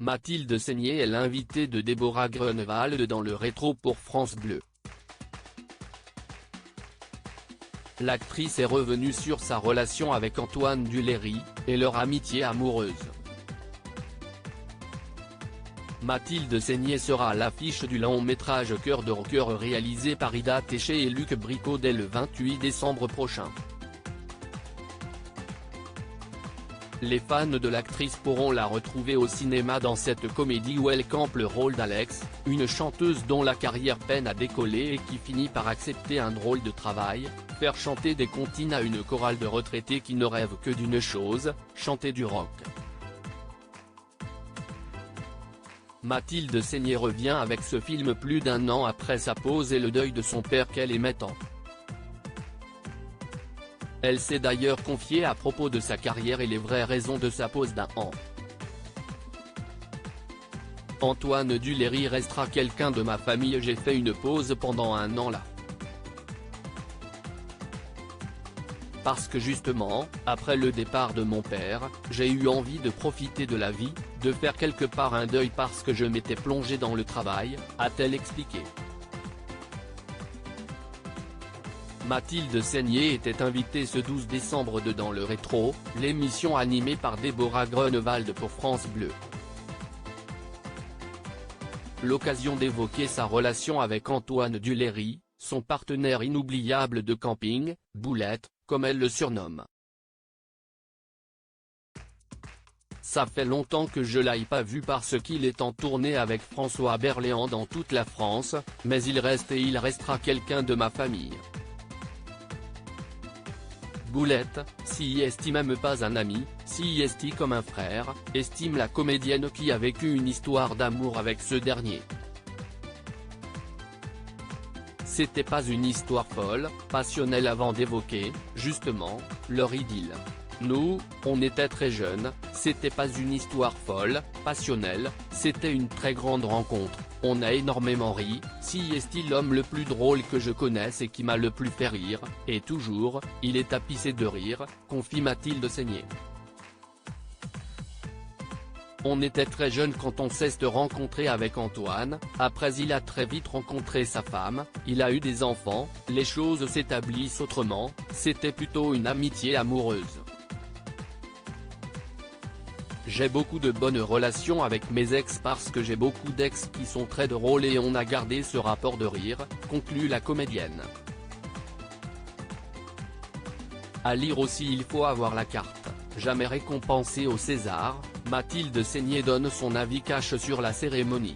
Mathilde Seigner est l'invitée de Déborah Grunewald dans le rétro pour France Bleu. L'actrice est revenue sur sa relation avec Antoine Duléry, et leur amitié amoureuse. Mathilde Seigner sera à l'affiche du long-métrage Cœur de rocker réalisé par Ida Téché et Luc Bricot dès le 28 décembre prochain. Les fans de l'actrice pourront la retrouver au cinéma dans cette comédie où elle campe le rôle d'Alex, une chanteuse dont la carrière peine à décoller et qui finit par accepter un drôle de travail, faire chanter des comptines à une chorale de retraités qui ne rêvent que d'une chose, chanter du rock. Mathilde Seigner revient avec ce film plus d'un an après sa pause et le deuil de son père qu'elle est mettant. Elle s'est d'ailleurs confiée à propos de sa carrière et les vraies raisons de sa pause d'un an. Antoine Duléry restera quelqu'un de ma famille, j'ai fait une pause pendant un an là. Parce que justement, après le départ de mon père, j'ai eu envie de profiter de la vie, de faire quelque part un deuil parce que je m'étais plongé dans le travail, a-t-elle expliqué. Mathilde Seigner était invitée ce 12 décembre dans le rétro, l'émission animée par Déborah Grunewald pour France Bleu. L'occasion d'évoquer sa relation avec Antoine Duléry, son partenaire inoubliable de camping, Boulette, comme elle le surnomme. Ça fait longtemps que je l'ai pas vu parce qu'il est en tournée avec François Berléand dans toute la France, mais il reste et il restera quelqu'un de ma famille. Boulette, si estime même pas un ami, si estime comme un frère, estime la comédienne qui a vécu une histoire d'amour avec ce dernier. C'était pas une histoire folle, passionnelle avant d'évoquer, justement, leur idylle. Nous, on était très jeunes, c'était pas une histoire folle, passionnelle, c'était une très grande rencontre, on a énormément ri, si est l'homme le plus drôle que je connaisse et qui m'a le plus fait rire, et toujours, il est tapissé de rire, confie Mathilde Seigner. On était très jeunes quand on s'est rencontré avec Antoine, après il a très vite rencontré sa femme, il a eu des enfants, les choses s'établissent autrement, c'était plutôt une amitié amoureuse. J'ai beaucoup de bonnes relations avec mes ex parce que j'ai beaucoup d'ex qui sont très drôles et on a gardé ce rapport de rire, conclut la comédienne. À lire aussi il faut avoir la carte, jamais récompensée au César, Mathilde Seigner donne son avis cash sur la cérémonie.